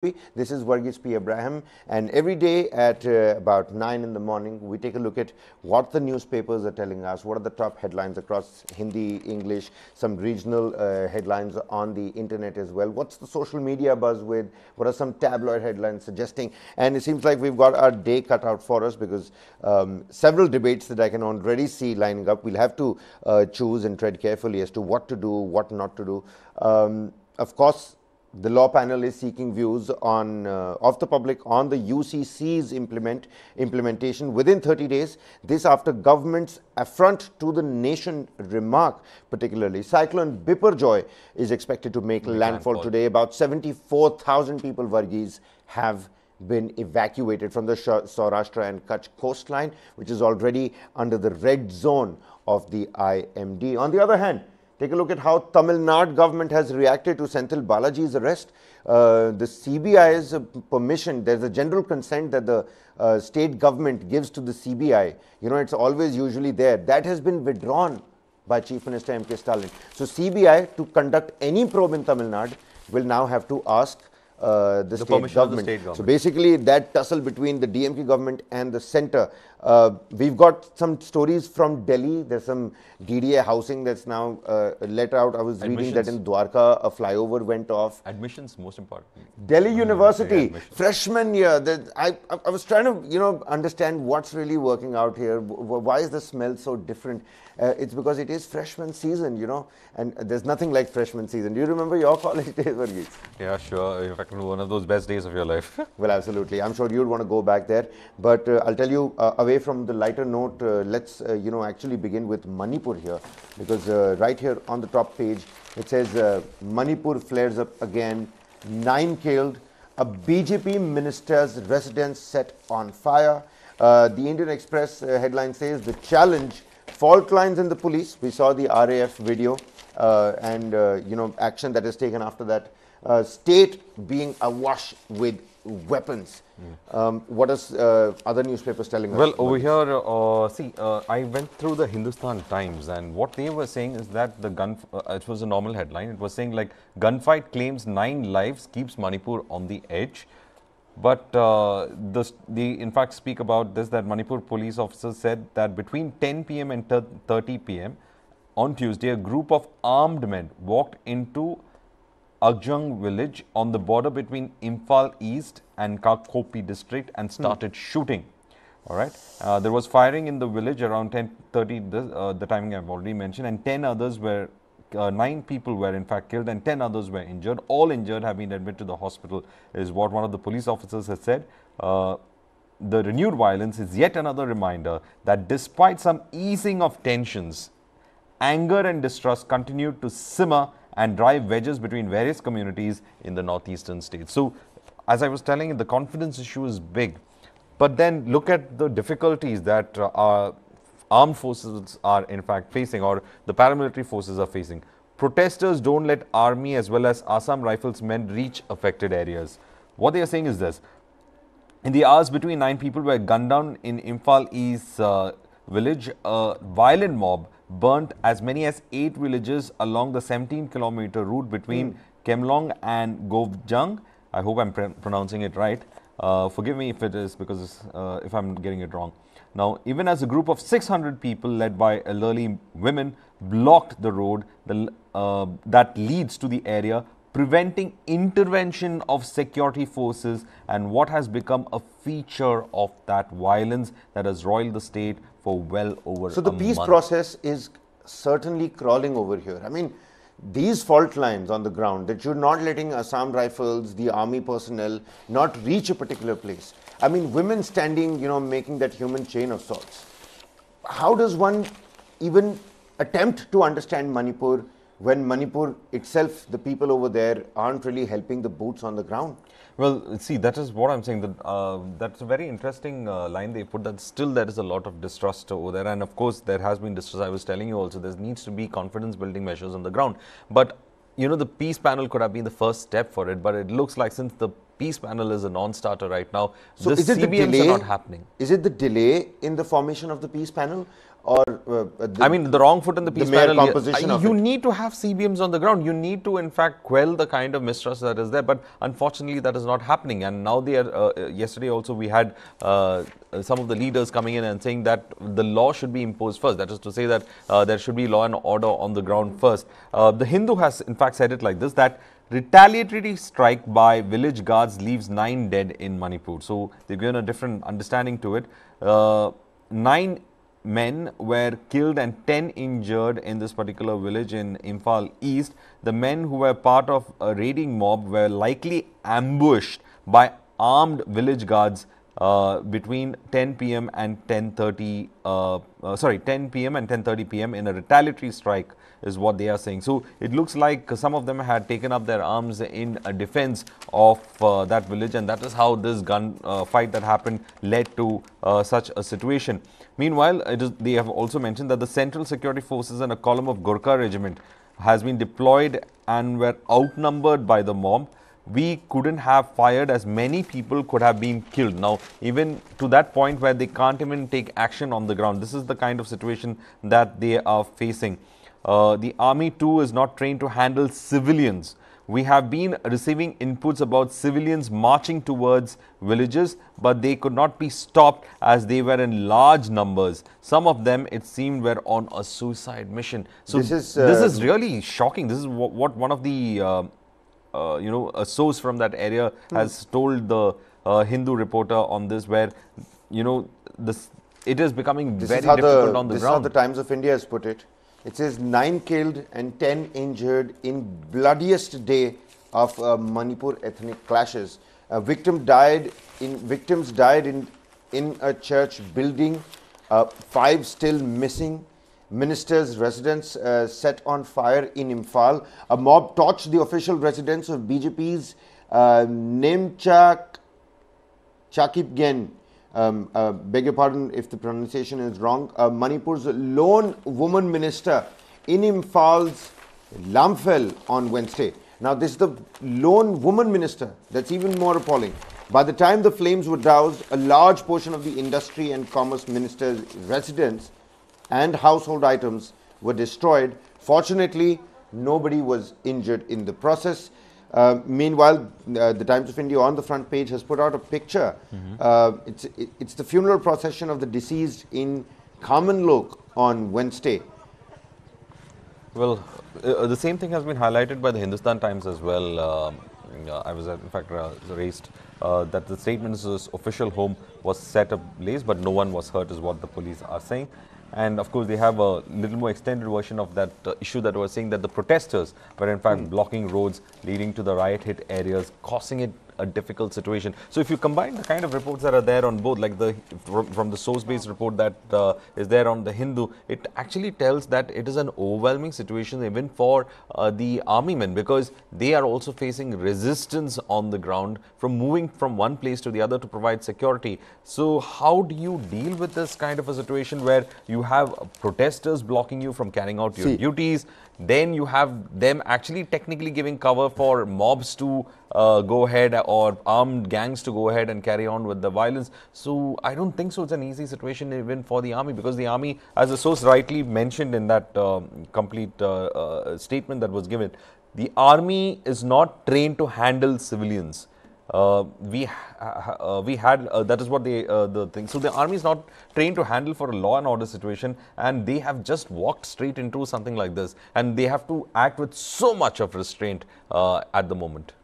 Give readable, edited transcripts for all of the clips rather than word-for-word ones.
This is Varghese P. Abraham, and every day at about 9 in the morning, we take a look at what the newspapers are telling us, what are the top headlines across Hindi, English, some regional headlines on the internet as well. What's the social media buzz with? What are some tabloid headlines suggesting? And it seems like we've got our day cut out for us because several debates that I can already see lining up. We'll have to choose and tread carefully as to what to do, what not to do. Of course, the law panel is seeking views on of the public on the UCC's implementation within 30 days. This after government's affront to the nation remark, particularly. Cyclone Biparjoy is expected to make landfall today. About 74,000 people, Varghese, have been evacuated from the Saurashtra and Kutch coastline, which is already under the red zone of the IMD. On the other hand, take a look at how Tamil Nadu government has reacted to Senthil Balaji's arrest. The CBI's permission, there's a general consent that the state government gives to the CBI. You know, it's always usually there. That has been withdrawn by Chief Minister M.K. Stalin. So CBI, to conduct any probe in Tamil Nadu, will now have to ask the state government. So basically, that tussle between the DMK government and the centre. We've got some stories from Delhi. There's some DDA housing that's now let out. I was reading that in Dwarka, a flyover went off. Admissions, most important. Delhi University, freshman year. I was trying to, understand what's really working out here. Why is the smell so different? It's because it is freshman season, and there's nothing like freshman season. Do you remember your college days, Varghese? Yeah, sure. In fact, one of those best days of your life. Well, absolutely. I'm sure you'd want to go back there. But I'll tell you, away from the lighter note, let's, actually begin with Manipur here. Because right here on the top page, it says Manipur flares up again, 9 killed, a BJP minister's residence set on fire. The Indian Express headline says, the challenge, fault lines in the police. We saw the RAF video and, action that is taken after that. State being awash with weapons. What is other newspapers telling us? Well, over here, I went through the Hindustan Times, and what they were saying is that the it was a normal headline. It was saying like, gunfight claims 9 lives, keeps Manipur on the edge. But they in fact speak about this, that Manipur police officers said that between 10 p.m. and 30 p.m. on Tuesday, a group of armed men walked into Agjung village on the border between Imphal East and Kakopi district and started shooting. All right. There was firing in the village around 10:30, the timing I've already mentioned, and 9 people were in fact killed and 10 others were injured. All injured have been admitted to the hospital, is what one of the police officers has said. The renewed violence is yet another reminder that despite some easing of tensions, anger and distrust continued to simmer and drive wedges between various communities in the northeastern states. So, as I was telling you, the confidence issue is big. But then look at the difficulties that our armed forces are in fact facing, or the paramilitary forces are facing. Protesters don't let army as well as Assam Rifles men reach affected areas. What they are saying is this: in the hours between 9 people were gunned down in Imphal East village, a violent mob burnt as many as 8 villages along the 17-kilometer route between Kemlong and Govt. I hope I'm pronouncing it right. Forgive me if it is, because if I'm getting it wrong. Now, even as a group of 600 people led by elderly women blocked the road that leads to the area, preventing intervention of security forces and what has become a feature of that violence that has roiled the state for well over a month. So the peace process is certainly crawling over here. I mean, these fault lines on the ground, that you're not letting Assam Rifles, the army personnel, not reach a particular place. I mean, women standing, making that human chain of sorts. How does one even attempt to understand Manipur when Manipur itself, the people over there, aren't really helping the boots on the ground? Well, see, that is what I'm saying. That's a very interesting line they put, that still there is a lot of distrust over there. And of course, there has been distrust. I was telling you also, there needs to be confidence building measures on the ground. But, the peace panel could have been the first step for it. But it looks like since the peace panel is a non-starter right now, so the CBMs are not happening. Is it the delay in the formation of the peace panel? or I mean, the wrong foot in the peace mere panel. composition of You it. need to have CBMs on the ground. You need to, in fact, quell the kind of mistrust that is there. But unfortunately, that is not happening. And now they are. Yesterday also, we had some of the leaders coming in and saying that the law should be imposed first. That is to say that there should be law and order on the ground first. The Hindu has, in fact, said it like this: that retaliatory strike by village guards leaves 9 dead in Manipur. So they've given a different understanding to it. 9 men were killed and 10 injured in this particular village in Imphal East. The men who were part of a raiding mob were likely ambushed by armed village guards between 10 p.m. and 10:30 10 p.m. and 10:30 p.m. in a retaliatory strike is what they are saying. So it looks like some of them had taken up their arms in a defense of that village, and that is how this gun fight that happened led to such a situation. Meanwhile, they have also mentioned that the Central Security Forces and a column of Gurkha regiment has been deployed and were outnumbered by the mob. We couldn't have fired, as many people could have been killed. Now, even to that point where they can't even take action on the ground. This is the kind of situation that they are facing. The army too is not trained to handle civilians. We have been receiving inputs about civilians marching towards villages, but they could not be stopped as they were in large numbers. Some of them, it seemed, were on a suicide mission. So this is really shocking. This is what one of the a source from that area has told the Hindu reporter on this, where it is becoming very difficult on the ground. This is how the Times of India has put it. It says 9 killed and 10 injured in bloodiest day of Manipur ethnic clashes. Victims died in a church building. 5 still missing. Minister's residence set on fire in Imphal. A mob torched the official residence of BJP's Nemchak Chakipgen. Beg your pardon if the pronunciation is wrong. Manipur's lone woman minister in Imphal's Lamphel on Wednesday. Now, this is the lone woman minister. That's even more appalling. By the time the flames were doused, a large portion of the industry and commerce minister's residence and household items were destroyed. Fortunately, nobody was injured in the process. Meanwhile, the Times of India on the front page has put out a picture. It's the funeral procession of the deceased in Kamenlok on Wednesday. Well, the same thing has been highlighted by the Hindustan Times as well. I was, in fact, raised that the statement's official home was set ablaze, but no one was hurt, is what the police are saying. And of course, they have a little more extended version of that issue that was saying that the protesters were in fact blocking roads leading to the riot-hit areas, causing it a difficult situation. So if you combine the kind of reports that are there on both, like from the source-based report that is there on the Hindu, it actually tells that it is an overwhelming situation even for the army men, because they are also facing resistance on the ground from moving from one place to the other to provide security. So how do you deal with this kind of a situation where you have protesters blocking you from carrying out your duties? Then you have them actually technically giving cover for mobs to go ahead, or armed gangs to go ahead and carry on with the violence. So I don't think so it's an easy situation even for the army, because the army, as the source rightly mentioned in that complete statement that was given, the army is not trained to handle civilians. We had that is what the thing. So the army is not trained to handle for a law and order situation, and they have just walked straight into something like this, and they have to act with so much of restraint at the moment.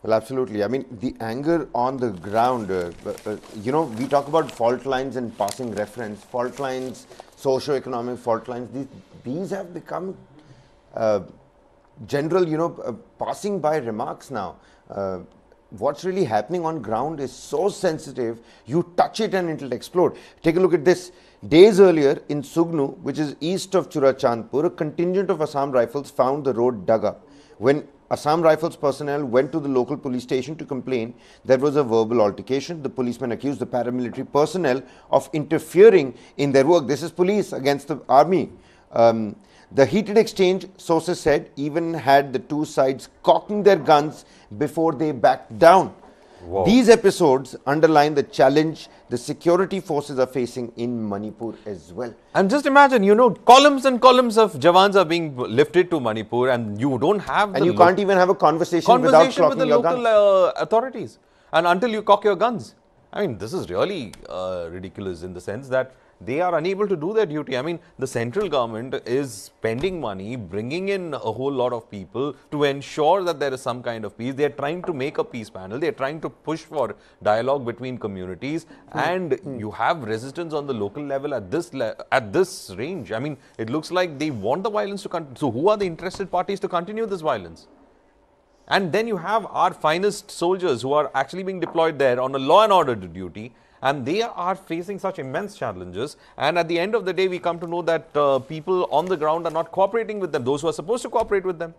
Well, absolutely. I mean, the anger on the ground, we talk about fault lines and passing reference, fault lines, socio-economic fault lines. These have become general, passing by remarks now. What's really happening on ground is so sensitive, you touch it and it'll explode. Take a look at this. Days earlier in Sugnu, which is east of Churachandpur, a contingent of Assam Rifles found the road dug up. When Assam Rifles personnel went to the local police station to complain, there was a verbal altercation. The policemen accused the paramilitary personnel of interfering in their work. This is police against the army. The heated exchange, sources said, even had the two sides cocking their guns before they backed down. Wow. These episodes underline the challenge the security forces are facing in Manipur as well. And just imagine, you know, columns and columns of Jawans are being lifted to Manipur, and you don't have And you can't even have a conversation without clocking with the your local gun. authorities. And until you cock your guns. I mean, this is really ridiculous in the sense that they are unable to do their duty. I mean, the central government is spending money, bringing in a whole lot of people to ensure that there is some kind of peace. They are trying to make a peace panel. They are trying to push for dialogue between communities, and you have resistance on the local level at this range. I mean, it looks like they want the violence to continue. So, who are the interested parties to continue this violence? And then you have our finest soldiers who are actually being deployed there on a law and order duty, and they are facing such immense challenges. And at the end of the day, we come to know that people on the ground are not cooperating with them, those who are supposed to cooperate with them.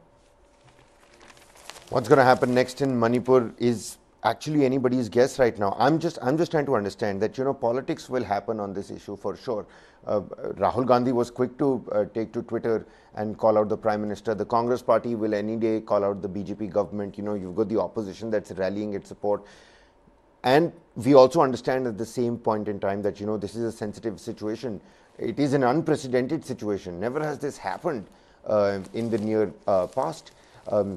What's going to happen next in Manipur is actually anybody's guess right now. I'm just trying to understand that, you know, politics will happen on this issue for sure. Rahul Gandhi was quick to take to Twitter and call out the Prime Minister. The Congress party will any day call out the BJP government. You know, you've got the opposition that's rallying its support. And we also understand at the same point in time that, you know, this is a sensitive situation. It is an unprecedented situation. Never has this happened in the near past.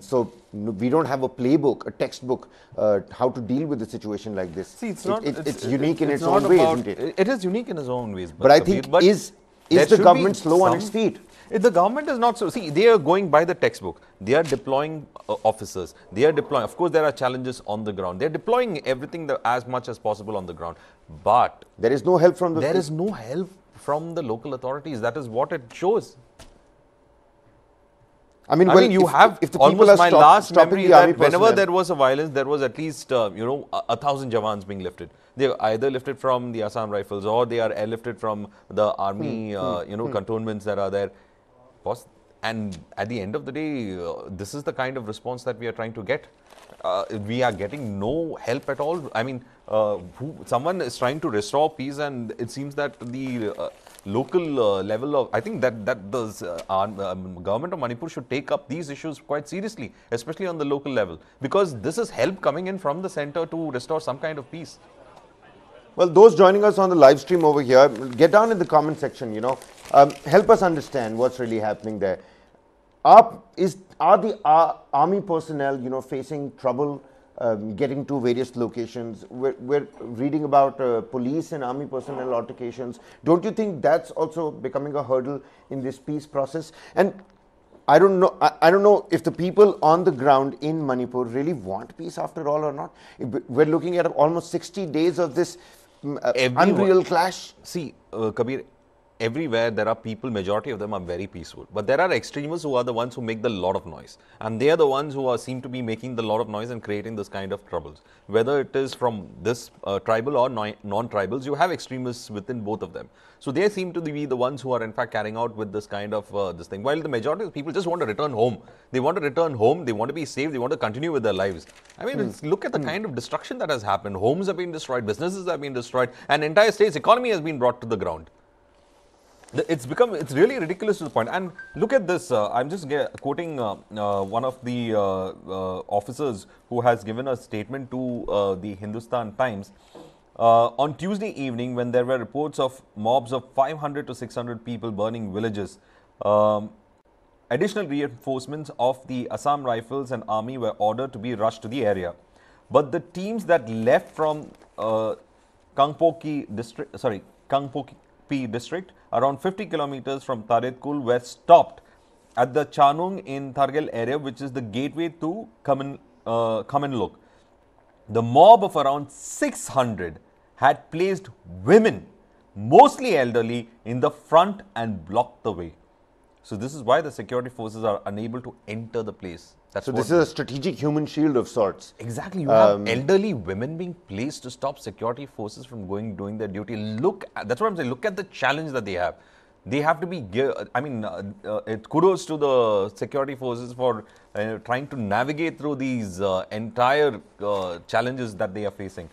So we don't have a playbook, a textbook, how to deal with a situation like this. See, it's unique in its own way, isn't it? It is unique in its own ways. But I think, is the government slow on its feet? The government is not so. See, they are going by the textbook. They are deploying officers. They are deploying. Of course, there are challenges on the ground. They are deploying everything as much as possible on the ground. But there is no help from the. There is no help from the local authorities. That is what it shows. I mean, if the almost my last memory that whenever there was a violence, there was at least 1,000 Jawans being lifted. They are either lifted from the Assam Rifles or they are airlifted from the army, cantonments that are there. And at the end of the day, this is the kind of response that we are trying to get. We are getting no help at all. I mean, someone is trying to restore peace, and it seems that the local level of, I think that the government of Manipur should take up these issues quite seriously, especially on the local level, because this is help coming in from the center to restore some kind of peace. Well, those joining us on the live stream over here, get down in the comment section, you know, help us understand what's really happening there. Are the army personnel, you know, facing trouble getting to various locations? We're reading about police and army personnel altercations. Don't you think that's also becoming a hurdle in this peace process? And I don't know if the people on the ground in Manipur really want peace after all or not. We're looking at almost 60 days of this unreal clash. See, Kabir, everywhere there are people, majority of them are very peaceful. But there are extremists who are the ones who make the lot of noise. And they are the ones who seem to be making the lot of noise and creating this kind of troubles. Whether it is from this tribal or non-tribals, you have extremists within both of them. So they seem to be the ones who are in fact carrying out with this kind of this thing. While the majority of people just want to return home. They want to return home, they want to be safe, they want to continue with their lives. I mean, look at the kind of destruction that has happened. Homes have been destroyed, businesses have been destroyed, and entire state's economy has been brought to the ground. It's really ridiculous to the point. And look at this, I'm just quoting one of the officers who has given a statement to the Hindustan Times. On Tuesday evening, when there were reports of mobs of 500 to 600 people burning villages, additional reinforcements of the Assam Rifles and Army were ordered to be rushed to the area. But the teams that left from Kangpoki district, around 50 kilometers from Taretkul, were stopped at the Chanung in Thargel area, which is the gateway to Kamenlok. The mob of around 600 had placed women, mostly elderly, in the front and blocked the way. So this is why the security forces are unable to enter the place. So this is a strategic human shield of sorts. Exactly. You have elderly women being placed to stop security forces from doing their duty. That's what I'm saying. Look at the challenge that they have. They have to be, kudos to the security forces for trying to navigate through these entire challenges that they are facing.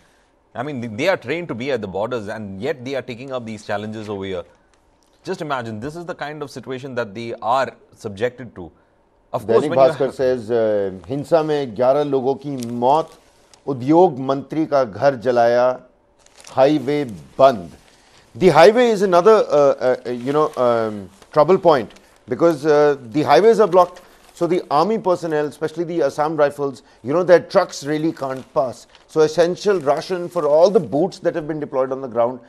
I mean, they are trained to be at the borders, and yet they are taking up these challenges over here. Just imagine, this is the kind of situation that they are subjected to. Of course, Bhaskar says, हिंसा में 11 लोगों की मौत उद्योग मंत्री का घर जलाया, highway band. The highway is another trouble point, because the highways are blocked. So the army personnel, especially the Assam Rifles, their trucks really can't pass. So essential ration for all the boots that have been deployed on the ground,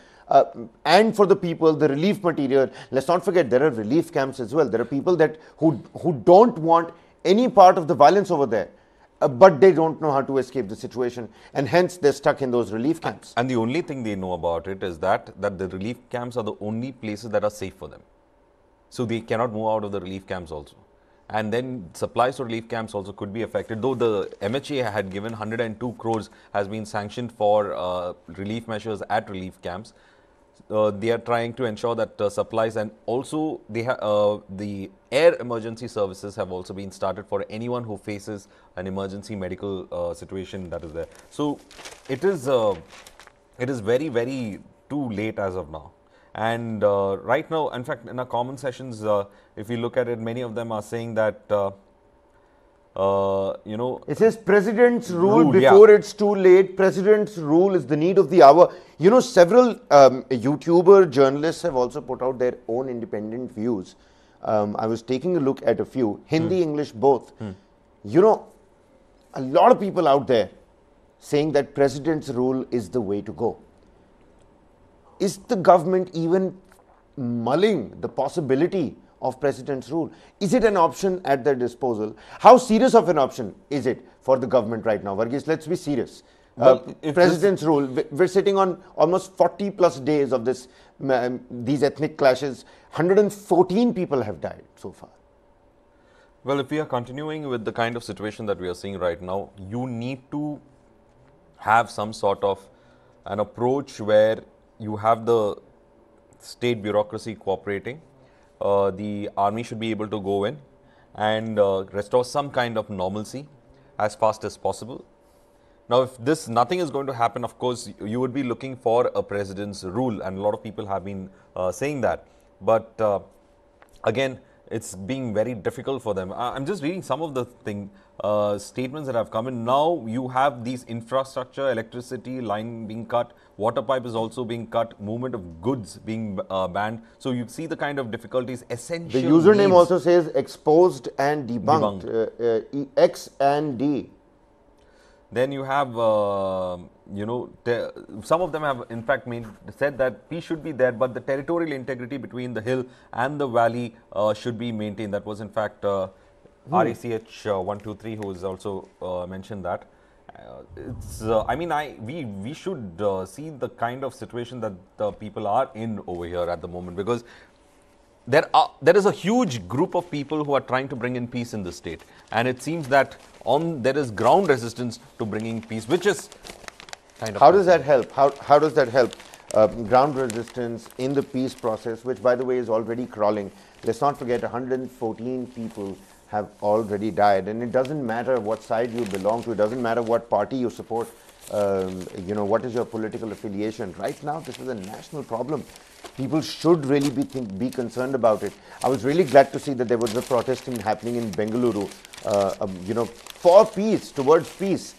and for the people, the relief material. Let's not forget, there are relief camps as well. There are people who don't want any part of the violence over there, but they don't know how to escape the situation, and hence they're stuck in those relief camps. And the only thing they know about it is that the relief camps are the only places that are safe for them. So they cannot move out of the relief camps also. And then supplies to relief camps also could be affected. Though the MHA had given 102 crores has been sanctioned for relief measures at relief camps. They are trying to ensure that supplies, and also they the air emergency services have also been started for anyone who faces an emergency medical situation that is there. So it is very, very too late as of now. And right now, in fact, in our common sessions, if you look at it, many of them are saying that, it says president's rule before it's too late. President's rule is the need of the hour. Several YouTuber journalists have also put out their own independent views. I was taking a look at a few, Hindi, English, both. A lot of people out there saying that president's rule is the way to go. Is the government even mulling the possibility of president's rule? Is it an option at their disposal? How serious of an option is it for the government right now? Varghese, let's be serious. President's rule, we're sitting on almost 40 plus days of these ethnic clashes. 114 people have died so far. Well, if we are continuing with the kind of situation that we are seeing right now, you need to have some sort of an approach where you have the state bureaucracy cooperating. The army should be able to go in and restore some kind of normalcy as fast as possible. Now, if nothing is going to happen, of course, you would be looking for a president's rule, and a lot of people have been saying that. But again, it's being very difficult for them. I'm just reading some of the statements that have come in. Now you have these infrastructure, electricity line being cut, water pipe is also being cut, movement of goods being banned. So you see the kind of difficulties. Essential The username also says exposed and debunked. X and D. Then you have, some of them have in fact said that peace should be there, but the territorial integrity between the hill and the valley should be maintained. That was in fact RACH 123 who has also mentioned that. We should see the kind of situation that the people are in over here at the moment, because there is a huge group of people who are trying to bring in peace in the state, and it seems that there is ground resistance to bringing peace, which is kind of... How does that help? How does that help? Ground resistance in the peace process, which by the way is already crawling. Let's not forget 114 people have already died, and it doesn't matter what side you belong to, it doesn't matter what party you support, what is your political affiliation. Right now, this is a national problem. People should really be concerned about it. I was really glad to see that there was a protest happening in Bengaluru, for peace, towards peace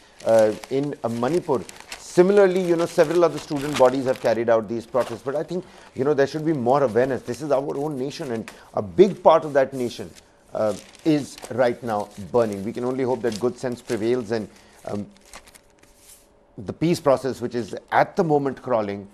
in Manipur. Similarly, several other student bodies have carried out these protests. But I think, there should be more awareness. This is our own nation, and a big part of that nation is right now burning. We can only hope that good sense prevails, and the peace process, which is at the moment crawling,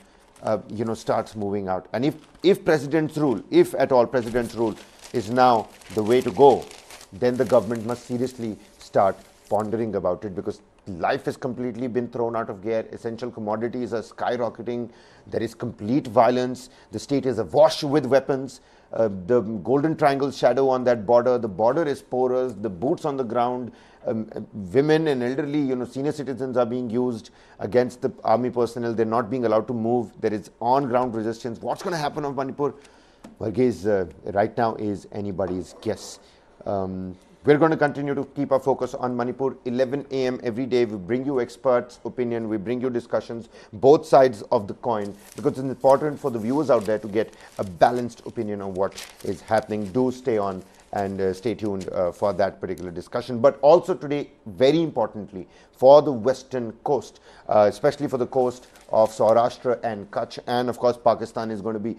starts moving out. And if president's rule, if at all president's rule is now the way to go, then the government must seriously start pondering about it, because life has completely been thrown out of gear. Essential commodities are skyrocketing. There is complete violence. The state is awash with weapons. The Golden Triangle shadow on that border, the border is porous, the boots on the ground, women and elderly, senior citizens are being used against the army personnel. They're not being allowed to move. There is on-ground resistance. What's going to happen on Manipur? Varghese, right now is anybody's guess. We're going to continue to keep our focus on Manipur. 11 a.m. every day. We bring you experts' opinion. We bring you discussions, both sides of the coin, because it's important for the viewers out there to get a balanced opinion on what is happening. Do stay on and stay tuned for that particular discussion. But also today, very importantly, for the western coast, especially for the coast of Saurashtra and Kutch, and of course Pakistan is going to be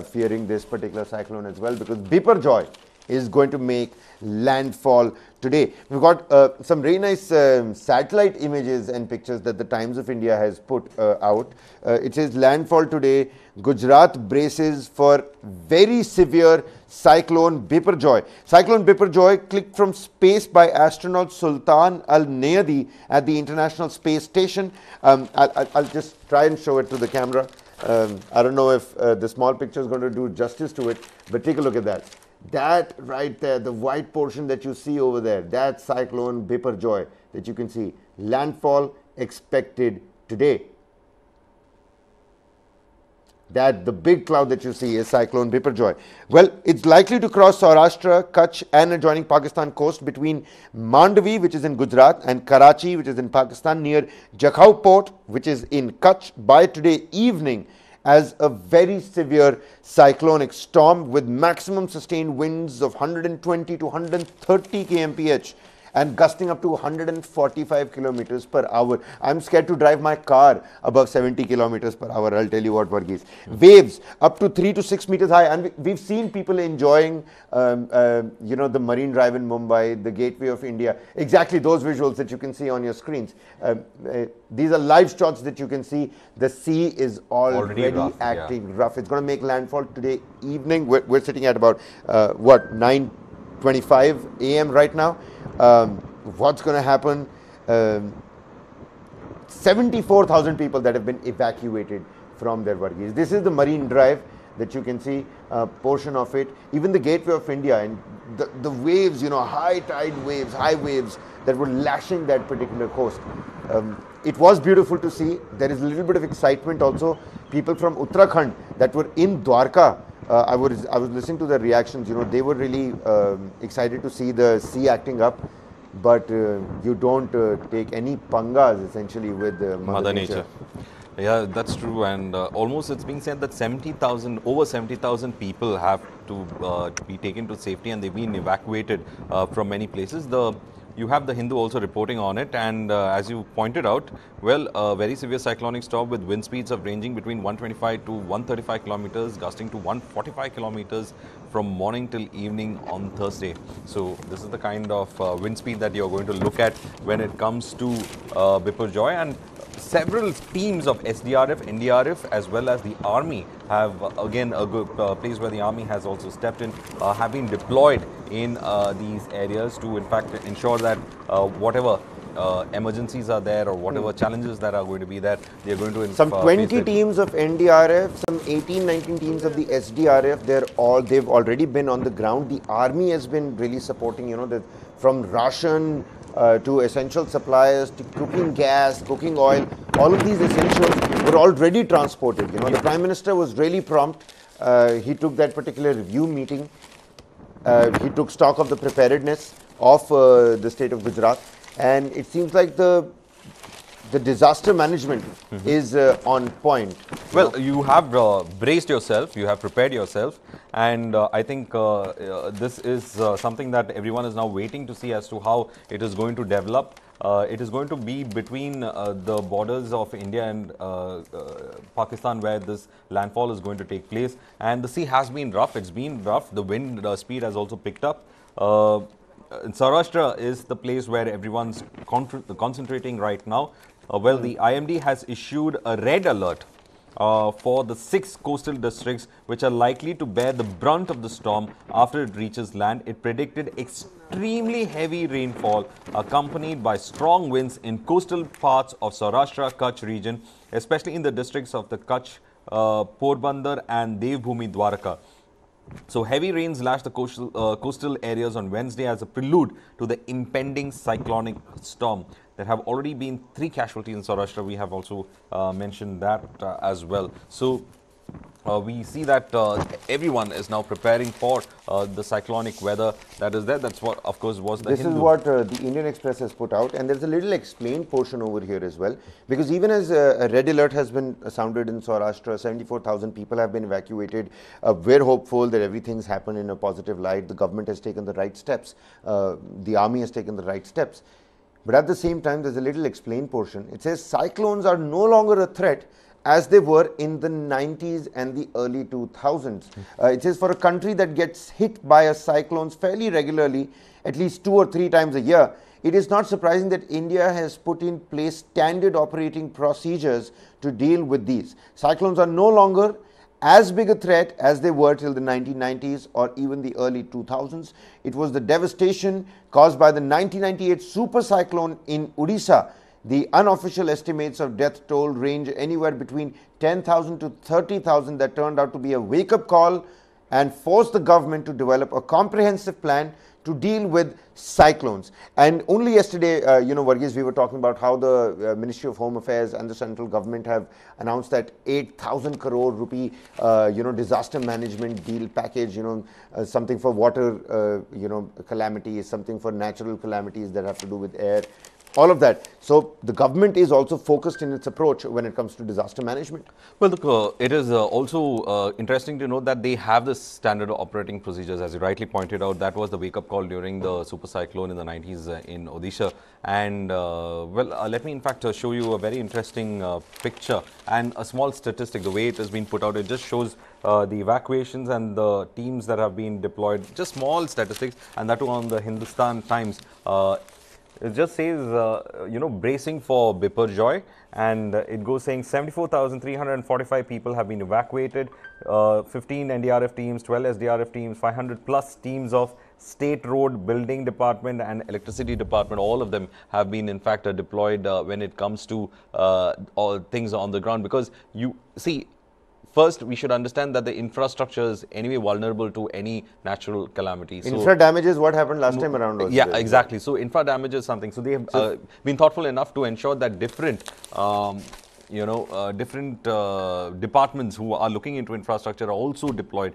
fearing this particular cyclone as well, because Biparjoy is going to make landfall today. We've got some very nice satellite images and pictures that the Times of India has put out. It says landfall today, Gujarat braces for very severe cyclone Biparjoy. Cyclone Biparjoy clicked from space by astronaut Sultan Al-Neyadi at the International Space Station. I'll just try and show it to the camera. I don't know if the small picture is going to do justice to it, but take a look at that. That right there, the white portion that you see over there, that's cyclone Biparjoy that you can see. Landfall expected today. That the big cloud that you see is cyclone Biparjoy. Well, it's likely to cross Saurashtra, Kutch and adjoining Pakistan coast between Mandavi, which is in Gujarat, and Karachi, which is in Pakistan, near Jakhau port, which is in Kutch, by today evening, as a very severe cyclonic storm with maximum sustained winds of 120 to 130 kmph and gusting up to 145 kilometers per hour. I'm scared to drive my car above 70 kilometers per hour, I'll tell you what, Varghese. Waves up to 3 to 6 meters high, and we've seen people enjoying you know, the Marine Drive in Mumbai, the Gateway of India, exactly those visuals that you can see on your screens. These are live shots that you can see. The sea is already rough, acting rough. It's going to make landfall today evening. We're sitting at about what, 9:25 a.m. right now. What's going to happen? 74,000 people that have been evacuated from their Varghese. This is the Marine Drive that you can see, portion of it. Even the Gateway of India, and the waves, you know, high tide waves, high waves that were lashing that particular coast. It was beautiful to see. There is a little bit of excitement also. People from Uttarakhand that were in Dwarka, I was listening to the reactions. You know, they were really excited to see the sea acting up, but you don't take any pangas essentially with Mother Nature. Yeah, that's true, and almost it's being said that over 70,000 people have to be taken to safety, and they've been evacuated from many places. You have the Hindu also reporting on it, and as you pointed out, well, a very severe cyclonic storm with wind speeds of ranging between 125 to 135 kilometers, gusting to 145 kilometers from morning till evening on Thursday. So this is the kind of wind speed that you're going to look at when it comes to Biparjoy, and several teams of SDRF, NDRF as well as the army have again a good place where the army has also stepped in, have been deployed in these areas to in fact ensure that whatever emergencies are there or whatever challenges that are going to be there, they are going to some 20 teams of NDRF, some 18-19 teams of the SDRF. They've already been on the ground. The army has been really supporting, you know, from ration to essential supplies to cooking gas, cooking oil. All of these essentials were already transported. You know, the Prime Minister was really prompt. He took that particular review meeting. He took stock of the preparedness of the state of Gujarat, and it seems like the disaster management is on point. Well, you have braced yourself, you have prepared yourself, and I think this is something that everyone is now waiting to see as to how it is going to develop. It is going to be between the borders of India and Pakistan where this landfall is going to take place, and the sea has been rough. It's been rough. The wind speed has also picked up. Saurashtra is the place where everyone's concentrating right now. Well, the IMD has issued a red alert for the 6 coastal districts which are likely to bear the brunt of the storm after it reaches land. It predicted extremely heavy rainfall accompanied by strong winds in coastal parts of Saurashtra-Kutch region, especially in the districts of the Kutch, Porbandar and Devbhoomi Dwarka. So heavy rains lashed the coastal areas on Wednesday as a prelude to the impending cyclonic storm. There have already been 3 casualties in Saurashtra. We have also mentioned that as well. So we see that everyone is now preparing for the cyclonic weather that is there. That's what, of course, was the This is Hindu. what the Indian Express has put out, and there's a little explained portion over here as well, because even as a red alert has been sounded in Saurashtra, 74,000 people have been evacuated. We're hopeful that everything's happened in a positive light. The government has taken the right steps. The army has taken the right steps. But at the same time, there's a little explained portion. It says cyclones are no longer a threat as they were in the 90s and the early 2000s. It says for a country that gets hit by a cyclones fairly regularly, at least 2 or 3 times a year, it is not surprising that India has put in place standard operating procedures to deal with these. Cyclones are no longer as big a threat as they were till the 1990s or even the early 2000s. It was the devastation caused by the 1998 super cyclone in Odisha. The unofficial estimates of death toll range anywhere between 10,000 to 30,000 that turned out to be a wake-up call and forced the government to develop a comprehensive plan to deal with cyclones. And only yesterday, Varghese, we were talking about how the Ministry of Home Affairs and the central government have announced that 8,000 crore rupee, disaster management deal package, something for water, calamities, something for natural calamities that have to do with air. All of that. So the government is also focused in its approach when it comes to disaster management. Well, look, it is also interesting to note that they have the standard operating procedures, as you rightly pointed out. That was the wake-up call during the super cyclone in the 90s in Odisha. And let me in fact show you a very interesting picture and a small statistic. The way it has been put out, it just shows the evacuations and the teams that have been deployed. Just small statistics, and that too on the Hindustan Times. It just says, bracing for Biparjoy, and it goes saying 74,345 people have been evacuated, 15 NDRF teams, 12 SDRF teams, 500 plus teams of state road building department and electricity department. All of them have been in fact deployed when it comes to all things on the ground, because you see, first, we should understand that the infrastructure is anyway vulnerable to any natural calamity. Infra damage is what happened last time around. Also. Yeah, exactly. So, infra damage is something. So, they have been thoughtful enough to ensure that different departments who are looking into infrastructure are also deployed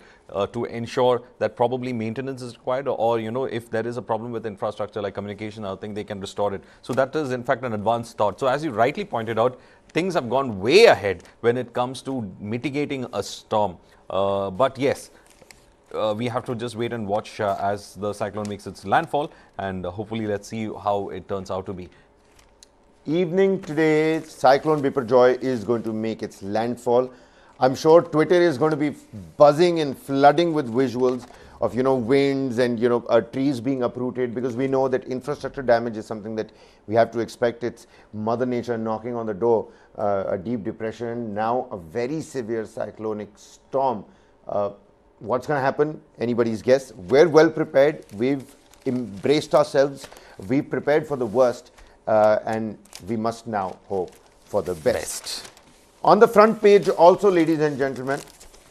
to ensure that probably maintenance is required, or if there is a problem with infrastructure like communication, I think they can restore it. So that is in fact an advanced thought. So as you rightly pointed out, things have gone way ahead when it comes to mitigating a storm. But yes, we have to just wait and watch as the cyclone makes its landfall, and hopefully let's see how it turns out to be. Evening today, Cyclone Biparjoy is going to make its landfall. I'm sure Twitter is going to be buzzing and flooding with visuals of, winds and, trees being uprooted, because we know that infrastructure damage is something that we have to expect. It's Mother Nature knocking on the door, a deep depression, now a very severe cyclonic storm. What's going to happen? Anybody's guess. We're well prepared. We've embraced ourselves. We've prepared for the worst. And we must now hope for the best. On the front page also, ladies and gentlemen,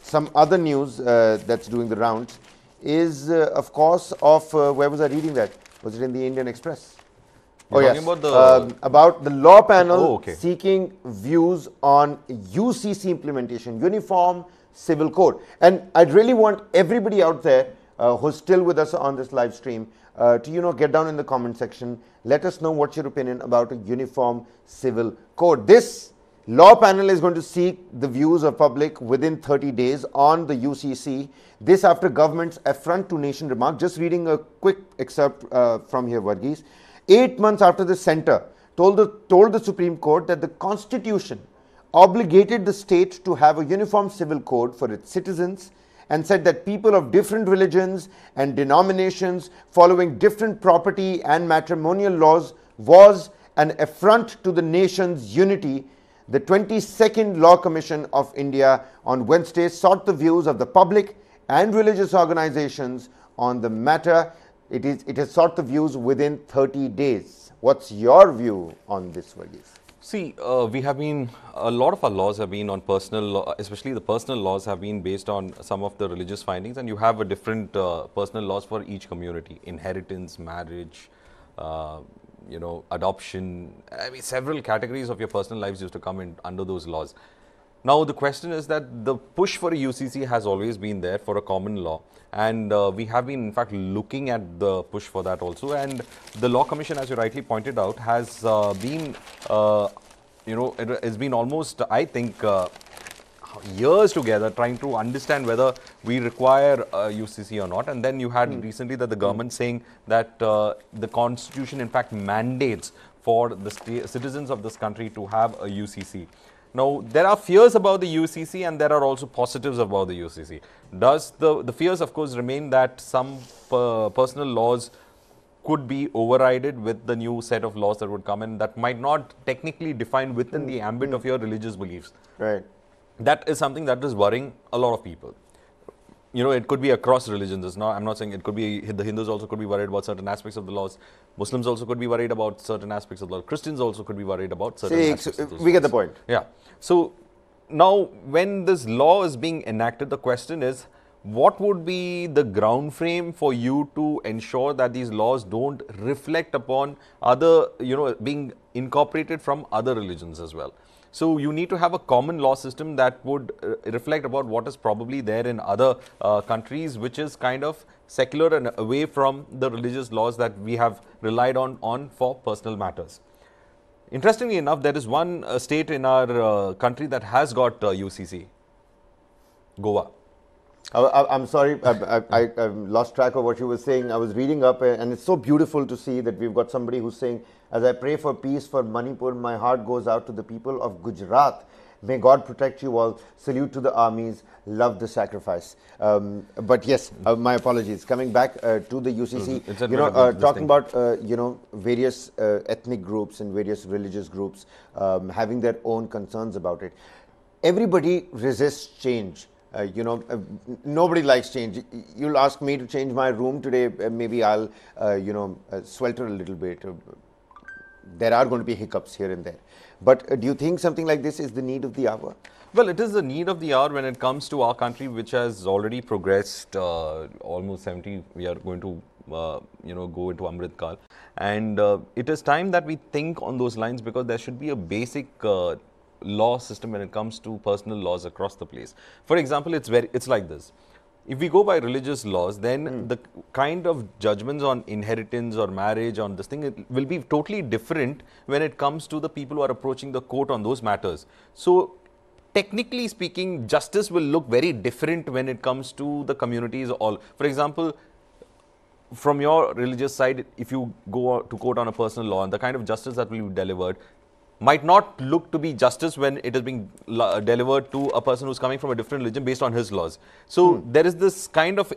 some other news that's doing the rounds is, of course, of, where was I reading that? Was it in the Indian Express? You're yes. About the law panel seeking views on UCC implementation, Uniform Civil Code. And I'd really want everybody out there who's still with us on this live stream to, get down in the comment section. Let us know what's your opinion about a Uniform Civil Code. This law panel is going to seek the views of public within 30 days on the UCC. This after government's affront to nation remark. Just reading a quick excerpt from here, Varghese. 8 months after the centre told the Supreme Court that the Constitution obligated the state to have a uniform civil code for its citizens, and said that people of different religions and denominations following different property and matrimonial laws was an affront to the nation's unity, the 22nd Law Commission of India on Wednesday sought the views of the public and religious organizations on the matter. It has sought the views within 30 days. What's your view on this, Varghese? See, we have been, a lot of our laws have been on personal, especially the personal laws have been based on some of the religious findings, and you have a different personal laws for each community: inheritance, marriage, adoption. I mean, several categories of your personal lives used to come in under those laws. Now, the question is that the push for a UCC has always been there for a common law. And we have been, in fact, looking at the push for that also. And the Law Commission, as you rightly pointed out, has been, it has been almost, I think, years together trying to understand whether we require a UCC or not. And then you had recently that the government saying that the constitution, in fact, mandates for the citizens of this country to have a UCC. Now, there are fears about the UCC and there are also positives about the UCC. Does the fears, of course, remain that some personal laws could be overridden with the new set of laws that would come in that might not technically define within the ambit of your religious beliefs. Right. That is something that is worrying a lot of people. You know, it could be across religions. I'm not saying it could be, the Hindus also could be worried about certain aspects of the laws. Muslims also could be worried about certain aspects of the law. Christians also could be worried about certain aspects of those we get the point. Yeah. So now when this law is being enacted, the question is, what would be the ground frame for you to ensure that these laws don't reflect upon other, being incorporated from other religions as well? So you need to have a common law system that would reflect about what is probably there in other countries, which is kind of secular and away from the religious laws that we have relied on for personal matters. Interestingly enough, there is one state in our country that has got UCC, Goa. I'm sorry, I lost track of what you were saying. I was reading up, and it's so beautiful to see that we've got somebody who's saying, as I pray for peace for Manipur, my heart goes out to the people of Gujarat. May God protect you all. Salute to the armies. Love the sacrifice. But yes, my apologies. Coming back to the UCC, talking about various ethnic groups and various religious groups having their own concerns about it. Everybody resists change. Nobody likes change. You'll ask me to change my room today, maybe I'll, swelter a little bit. There are going to be hiccups here and there. But do you think something like this is the need of the hour? Well, it is the need of the hour when it comes to our country, which has already progressed almost 70. We are going to, go into Amrit Kal. And it is time that we think on those lines, because there should be a basic law system when it comes to personal laws across the place. For example, it's like this. If we go by religious laws, then the kind of judgments on inheritance or marriage on this thing, it will be totally different when it comes to the people who are approaching the court on those matters. So technically speaking, justice will look very different when it comes to the communities. For example, from your religious side, if you go to court on a personal law, and the kind of justice that will be delivered might not look to be justice when it is being delivered to a person who's coming from a different religion based on his laws. So there is this kind of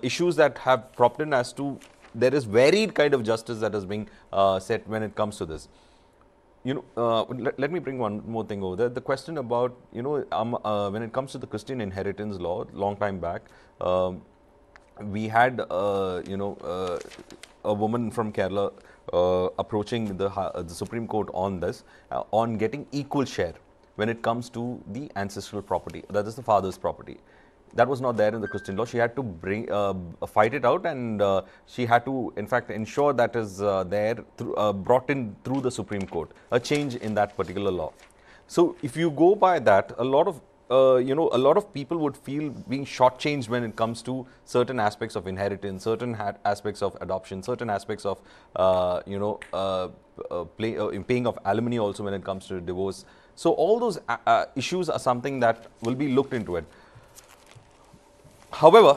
issues that have cropped in as to there is varied kind of justice that is being set when it comes to this. Let me bring one more thing over there. The question about, when it comes to the Christian inheritance law, long time back, we had, a woman from Kerala approaching the Supreme Court on this, on getting equal share when it comes to the ancestral property, that is the father's property. That was not there in the Christian law. She had to fight it out, and she had to, in fact, ensure that is brought in through the Supreme Court, a change in that particular law. So if you go by that, a lot of people would feel being shortchanged when it comes to certain aspects of inheritance, certain aspects of adoption, certain aspects of, paying of alimony also when it comes to divorce. So all those issues are something that will be looked into it. However,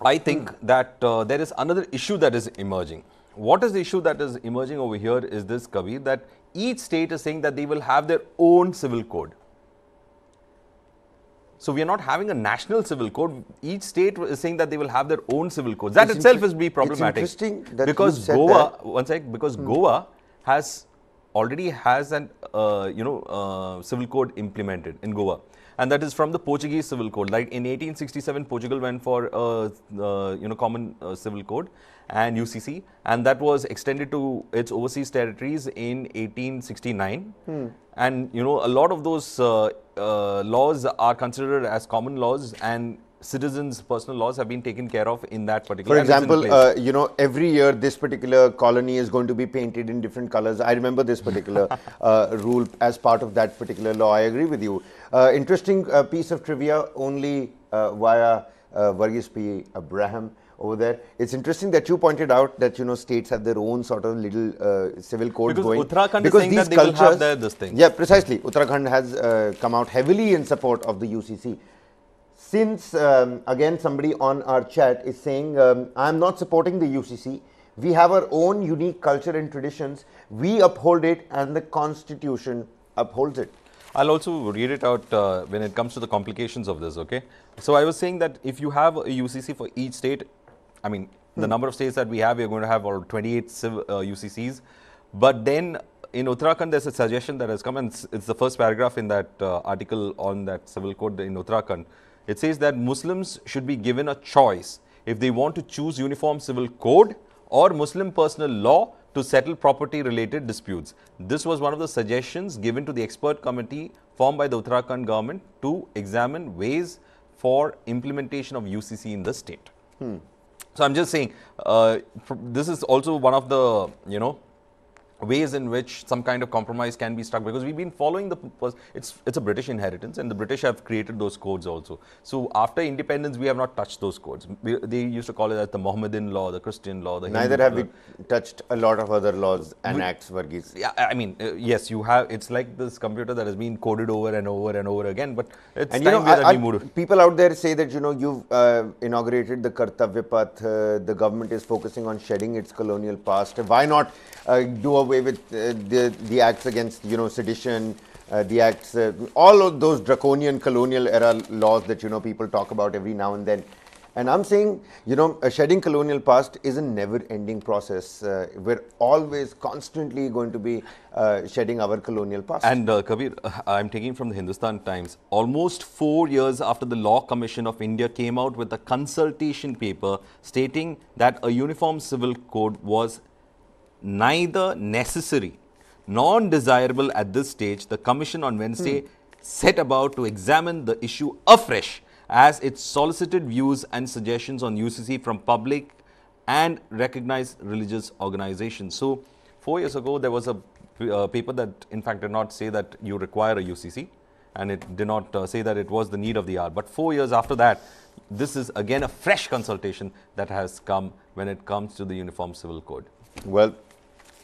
I think that there is another issue that is emerging. What is the issue that is emerging over here is this, Kabir, that each state is saying that they will have their own civil code. So we are not having a national civil code. Each state is saying that they will have their own civil codes. That itself is be problematic. It's interesting that because you said because Goa already has an civil code implemented in Goa, and that is from the Portuguese civil code. Like in 1867, Portugal went for common civil code and UCC, and that was extended to its overseas territories in 1869. And a lot of those laws are considered as common laws, and citizens' personal laws have been taken care of in that particular. For and it's in example, place. you know, every year this particular colony is going to be painted in different colors. I remember this particular rule as part of that particular law. I agree with you. Interesting piece of trivia only via Varghese P. Abraham over there. It's interesting that you pointed out that, you know, states have their own sort of little civil codes Because going. Uttarakhand is saying that they will have this thing. Yeah, precisely. Uttarakhand has come out heavily in support of the UCC. Since, again, somebody on our chat is saying, I'm not supporting the UCC. We have our own unique culture and traditions. We uphold it and the Constitution upholds it. I'll also read it out when it comes to the complications of this, okay? So I was saying that if you have a UCC for each state, I mean, the number of states that we are going to have are 28 UCCs. But then in Uttarakhand, there's a suggestion that has come, and it's the first paragraph in that article on that civil code in Uttarakhand. It says that Muslims should be given a choice if they want to choose uniform civil code or Muslim personal law to settle property related disputes. This was one of the suggestions given to the expert committee formed by the Uttarakhand government to examine ways for implementation of UCC in the state. So I'm just saying, this is also one of the, you know, ways in which some kind of compromise can be struck, because we've been following it's a British inheritance, and the British have created those codes also. So after independence, we have not touched those codes. They used to call it as the Mohammedan law, the Christian law, the Neither Hindu have law. we touched a lot of other laws and acts, Varghese. Yeah, I mean, yes, you have. It's like this computer that has been coded over and over and over again. But it's And time you know, that we move. people out there say that, you know, you've inaugurated the Kartavya Path. The government is focusing on shedding its colonial past. Why not do away with the acts against, you know, sedition, the acts, all of those draconian colonial era laws that, you know, people talk about every now and then. And I'm saying, you know, shedding colonial past is a never-ending process. We're always constantly going to be shedding our colonial past. And Kabir, I'm taking from the Hindustan Times. Almost 4 years after the Law Commission of India came out with a consultation paper stating that a uniform civil code was neither necessary nor desirable at this stage, the Commission on Wednesday set about to examine the issue afresh as it solicited views and suggestions on UCC from public and recognized religious organizations. So 4 years ago, there was a paper that in fact did not say that you require a UCC, and it did not say that it was the need of the hour. But 4 years after that, this is again a fresh consultation that has come when it comes to the Uniform Civil Code. Well,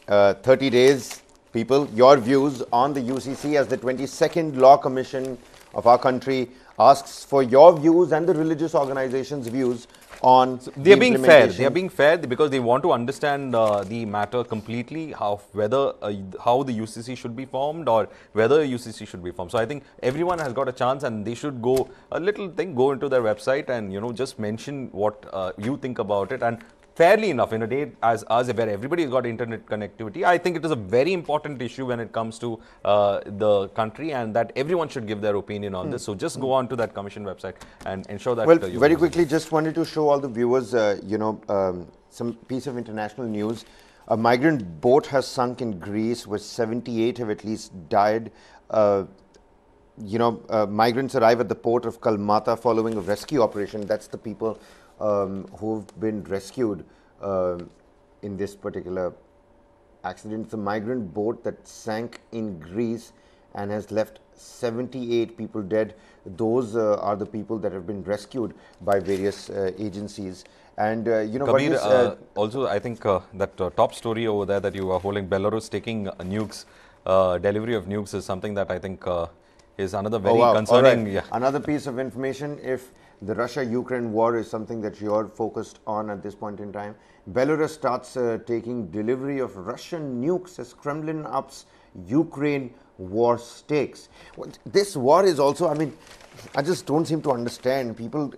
30 days, people, your views on the UCC as the 22nd Law Commission of our country asks for your views and the religious organizations' views on They are being fair. They are being fair because they want to understand the matter completely, how the UCC should be formed or whether a UCC should be formed. So I think everyone has got a chance, and they should go go into their website and, you know, just mention what you think about it. And fairly enough, in a day as ours where everybody has got internet connectivity, I think it is a very important issue when it comes to the country, and that everyone should give their opinion on this. So just go on to that commission website and ensure that. Well, very quickly, just wanted to show all the viewers, some piece of international news. A migrant boat has sunk in Greece, where 78 have at least died. Migrants arrive at the port of Kalmata following a rescue operation. That's the people who've been rescued in this particular accident. It's a migrant boat that sank in Greece and has left 78 people dead. Those are the people that have been rescued by various agencies. And Kabir, also I think that top story over there that you are holding, Belarus taking nukes, delivery of nukes, is something that I think is another very concerning. Right. Yeah. Another piece of information, if the Russia-Ukraine war is something that you're focused on at this point in time, Belarus starts taking delivery of Russian nukes as Kremlin ups Ukraine war stakes. This war is also, I mean, I just don't seem to understand. People,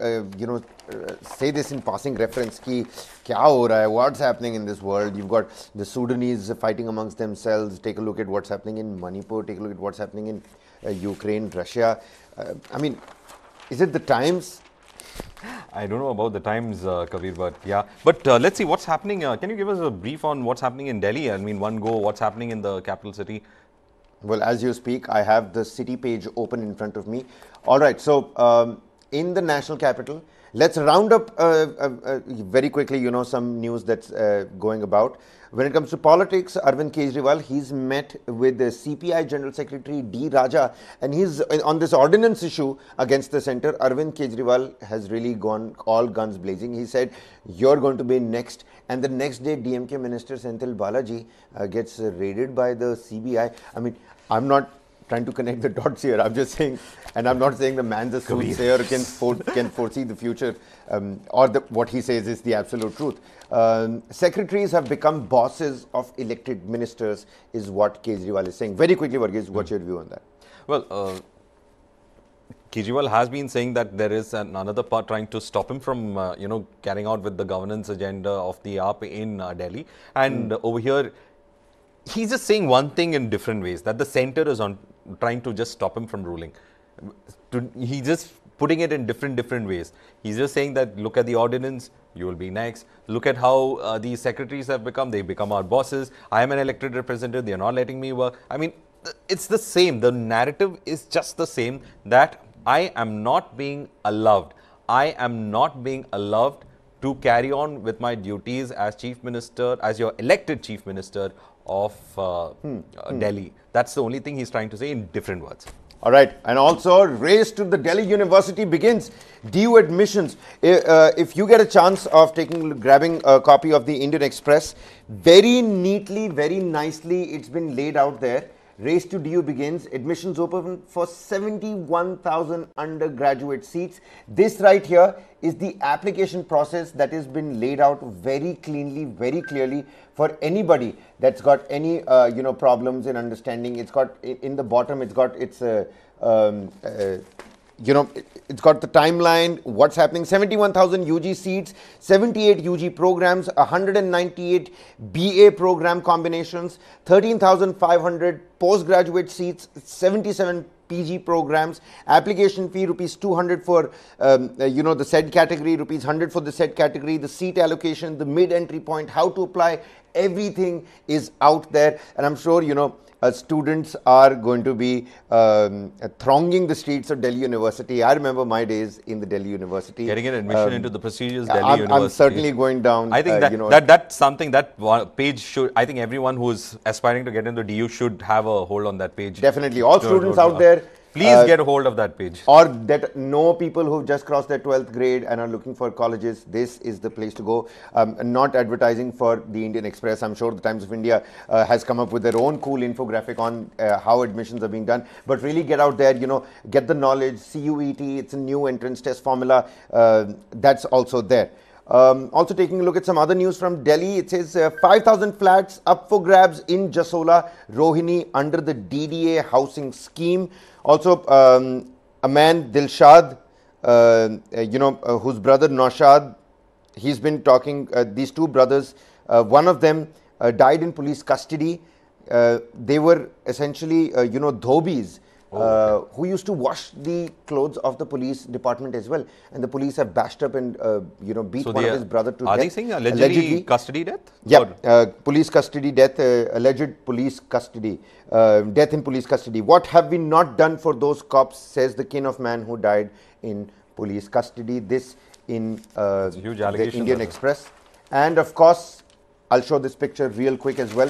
say this in passing reference, ki kya ho raha hai, what's happening in this world. You've got the Sudanese fighting amongst themselves. Take a look at what's happening in Manipur. Take a look at what's happening in Ukraine, Russia. I mean, is it the times? I don't know about the times, Kabir, but yeah. But let's see what's happening. Can you give us a brief on what's happening in Delhi? I mean, what's happening in the capital city? Well, as you speak, I have the city page open in front of me. All right, so in the national capital, Let's round up very quickly, some news that's going about. When it comes to politics, Arvind Kejriwal, he's met with the CPI General Secretary D. Raja, and he's on this ordinance issue against the centre. Arvind Kejriwal has really gone all guns blazing. He said, you're going to be next. And the next day, DMK Minister Senthil Balaji gets raided by the CBI. I mean, I'm not trying to connect the dots here. I'm just saying, and I'm not saying the man's a soothsayer can foresee the future, or what he says is the absolute truth. Secretaries have become bosses of elected ministers, is what Kejriwal is saying. Very quickly, Varghese, what's your view on that? Well, Kejriwal has been saying that there is another part trying to stop him from, carrying out with the governance agenda of the AAP in Delhi. And over here, he's just saying one thing in different ways, that the centre is trying to just stop him from ruling. He's just putting it in different ways. He's just saying that, look at the ordinance, you will be next. Look at how these secretaries have become. They become our bosses. I am an elected representative. They are not letting me work. I mean, it's the same. The narrative is just the same, that I am not being allowed. I am not being allowed to carry on with my duties as Chief Minister, as your elected Chief Minister of Delhi. That's the only thing he's trying to say in different words. All right. And also, race to the Delhi University begins. DU admissions. If you get a chance of grabbing a copy of the Indian Express, very neatly, very nicely, it's been laid out there. Race to DU begins. Admissions open for 71,000 undergraduate seats. This right here is the application process that has been laid out very cleanly, very clearly for anybody that's got any problems in understanding. It's got in the bottom. It's got its it's got the timeline, what's happening. 71,000 UG seats, 78 UG programs, 198 BA program combinations, 13,500 postgraduate seats, 77 PG programs. Application fee rupees 200 for the SED category, rupees 100 for the SED category, the seat allocation, the mid-entry point, how to apply, everything is out there. And I'm sure, students are going to be thronging the streets of Delhi University. I remember my days in the Delhi University. Getting an admission into the prestigious Delhi University. I'm certainly going down. I think that's something that page should, I think everyone who is aspiring to get into DU should have a hold on that page. Definitely. All students out there, please get a hold of that page. Or that know people who've just crossed their 12th grade and are looking for colleges. This is the place to go. Not advertising for the Indian Express. I'm sure the Times of India has come up with their own cool infographic on how admissions are being done. But really get out there, get the knowledge. CUET, it's a new entrance test formula. That's also there. Also taking a look at some other news from Delhi, it says 5,000 flats up for grabs in Jasola, Rohini under the DDA housing scheme. Also, a man, Dilshad, whose brother Naushad, he's been talking, these two brothers, one of them died in police custody. They were essentially, dhobis. Who used to wash the clothes of the police department as well, and the police have bashed up and beat one of his brother to death. Are they saying allegedly custody death? Yeah, police custody death, alleged police custody, death in police custody. What have we not done for those cops, says the kin of man who died in police custody. This in the Indian Express. And of course, I'll show this picture real quick as well.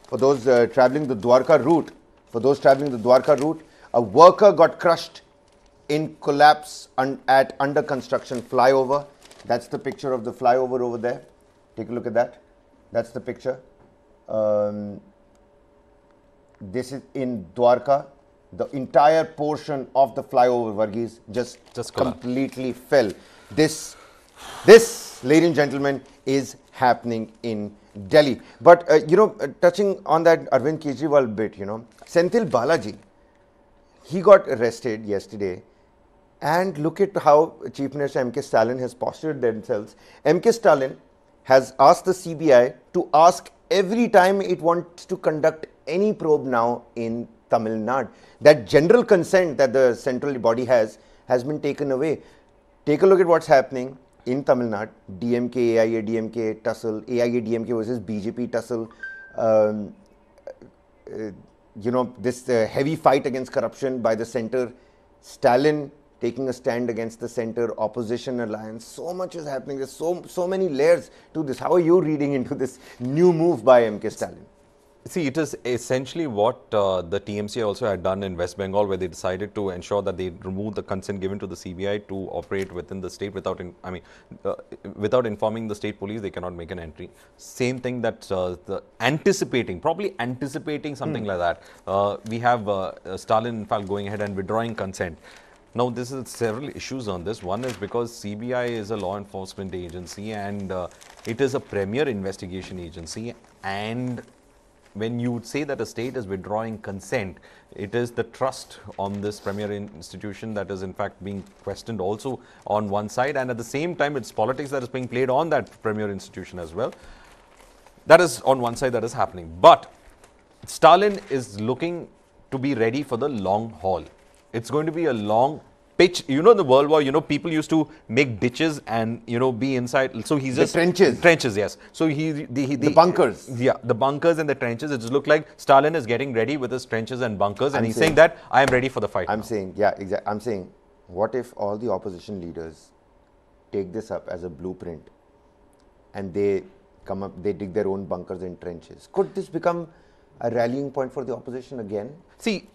For those traveling the Dwarka route, a worker got crushed in collapse at under construction flyover. That's the picture of the flyover over there. Take a look at that. That's the picture. This is in Dwarka. The entire portion of the flyover, Varghese, just completely fell. This, ladies and gentlemen, is happening in Delhi. But, touching on that Arvind Kejriwal bit, Senthil Balaji, he got arrested yesterday, and look at how Chief Minister M.K. Stalin has postured themselves. M.K. Stalin has asked the CBI to ask every time it wants to conduct any probe now in Tamil Nadu. That general consent that the central body has been taken away. Take a look at what's happening in Tamil Nadu. DMK, AIA, DMK tussle, AIA, DMK versus BJP tussle. This heavy fight against corruption by the centre. Stalin taking a stand against the center, opposition alliance. So much is happening. There's so many layers to this. How are you reading into this new move by M.K. Stalin? See, it is essentially what the TMC also had done in West Bengal, where they decided to ensure that they remove the consent given to the CBI to operate within the state without, without informing the state police. They cannot make an entry. Same thing that probably anticipating something like that. We have Stalin, in fact, going ahead and withdrawing consent. Now, this is several issues on this. One is because CBI is a law enforcement agency and it is a premier investigation agency, and when you say that a state is withdrawing consent, it is the trust on this premier institution that is in fact being questioned also on one side, and at the same time it's politics that is being played on that premier institution as well. That is on one side that is happening. But Stalin is looking to be ready for the long haul. It's going to be a long pitch. You know, in the World War, people used to make ditches and, be inside. So he's just... The trenches. Trenches, yes. So the bunkers. Yeah, the bunkers and the trenches. It just looked like Stalin is getting ready with his trenches and bunkers, and he's saying that I am ready for the fight. I'm saying, yeah, exactly. I'm saying, what if all the opposition leaders take this up as a blueprint and they dig their own bunkers and trenches? Could this become a rallying point for the opposition again? See,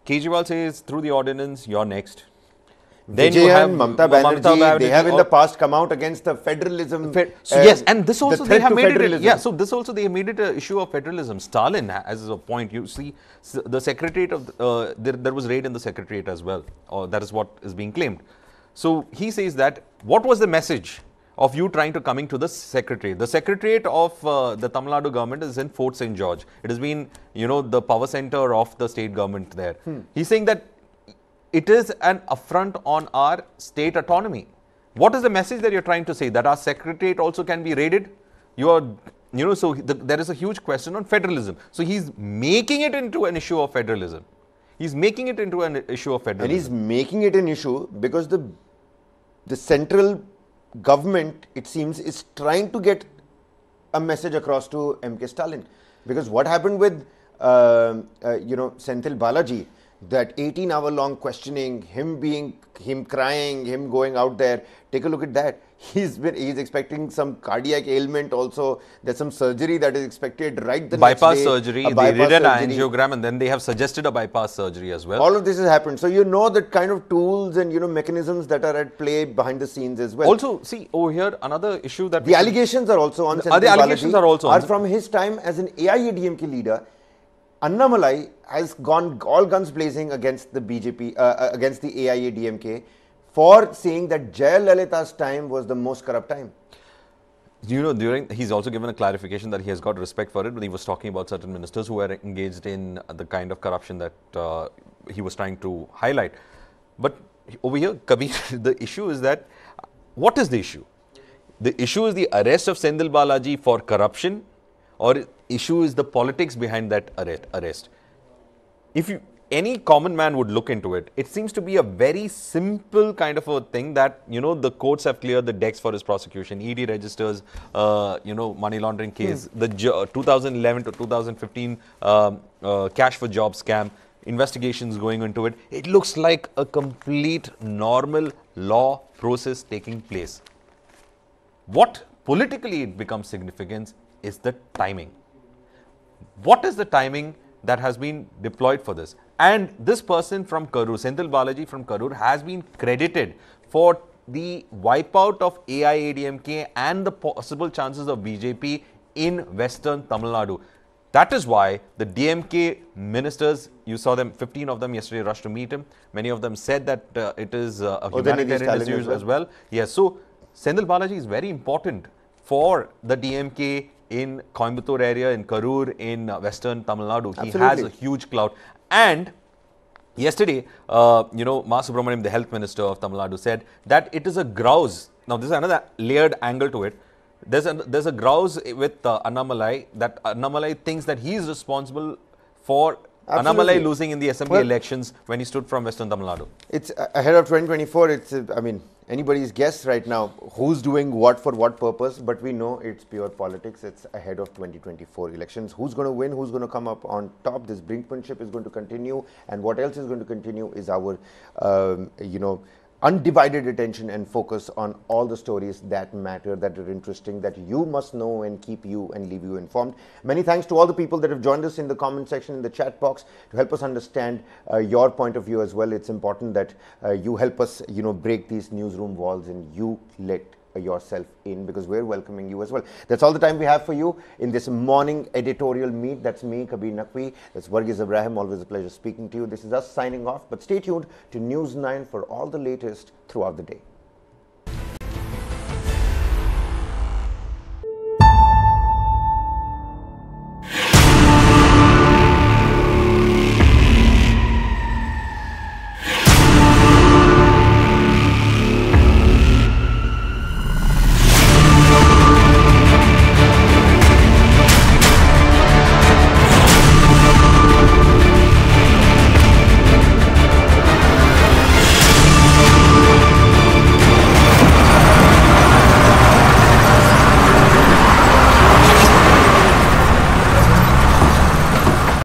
Kejriwal says through the ordinance, you're next. Then Vijay you have Mamata Banerjee, they have in the past come out against the federalism. Yes, and this also the they have made federalism. it. Yeah, so this also they have made it an issue of federalism. Stalin, as a point, you see, the secretariat of there was raid in the secretariat as well, or that is what is being claimed. So he says that what was the message of you trying to coming to the secretariat? The secretariat of the Tamil Nadu government is in Fort St. George. It has been, the power center of the state government there. He's saying that it is an affront on our state autonomy. What is the message that you're trying to say? That our secretariat also can be raided? So there is a huge question on federalism. So he's making it into an issue of federalism. He's making it into an issue of federalism. And he's making it an issue because the central government, it seems, is trying to get a message across to M.K. Stalin. Because what happened with, Senthil Balaji, that 18-hour-long questioning, him crying, him going out there. Take a look at that. He's expecting some cardiac ailment also. There's some surgery that is expected right the next day. Bypass surgery. They did an angiogram and then they have suggested a bypass surgery as well. All of this has happened. So you know the kind of tools and mechanisms that are at play behind the scenes as well. Also, see over here another issue that the allegations are also on. The allegations are also on. From his time as an AIADMK leader. Annamalai has gone all guns blazing against the BJP, against the AIADMK, for saying that Jayalalitha's time was the most corrupt time. He's also given a clarification that he has got respect for it when he was talking about certain ministers who were engaged in the kind of corruption that he was trying to highlight. But over here, Kabir, the issue is that, what is the issue? The issue is the arrest of Senthil Balaji for corruption, or issue is the politics behind that arrest. If any common man would look into it, it seems to be a very simple kind of a thing that, the courts have cleared the decks for his prosecution. ED registers, money laundering case, the 2011 to 2015 cash for job scam, investigations going into it. It looks like a complete normal law process taking place. What politically it becomes significant is the timing. What is the timing that has been deployed for this? And this person from Karur, Senthil Balaji from Karur, has been credited for the wipeout of AIADMK and the possible chances of BJP in Western Tamil Nadu. That is why the DMK ministers, you saw them, 15 of them yesterday rushed to meet him. Many of them said that it is a humanitarian issue as well. Yes, so Senthil Balaji is very important for the DMK in Coimbatore area, in Karur, in Western Tamil Nadu. Absolutely. He has a huge clout. And yesterday, Ma Subramaniam, the health minister of Tamil Nadu, said that it is a grouse. Now, this is another layered angle to it. There's a grouse with Annamalai, that Annamalai thinks that he is responsible for Annamalai losing in the assembly elections when he stood from Western Tamil Nadu. It's ahead of 2024. It's, anybody's guess right now who's doing what for what purpose, but we know it's pure politics. It's ahead of 2024 elections. Who's going to win? Who's going to come up on top? This brinkmanship is going to continue, and what else is going to continue is our, undivided attention and focus on all the stories that matter, that are interesting, that you must know and keep you and leave you informed. Many thanks to all the people that have joined us in the comment section, in the chat box, to help us understand your point of view as well. It's important that you help us, break these newsroom walls and you let yourself in, because we're welcoming you as well. That's all the time we have for you in this morning editorial meet. That's me, Kabir Naqvi. That's Varghese Ibrahim. Always a pleasure speaking to you. This is us signing off, but stay tuned to News 9 for all the latest throughout the day.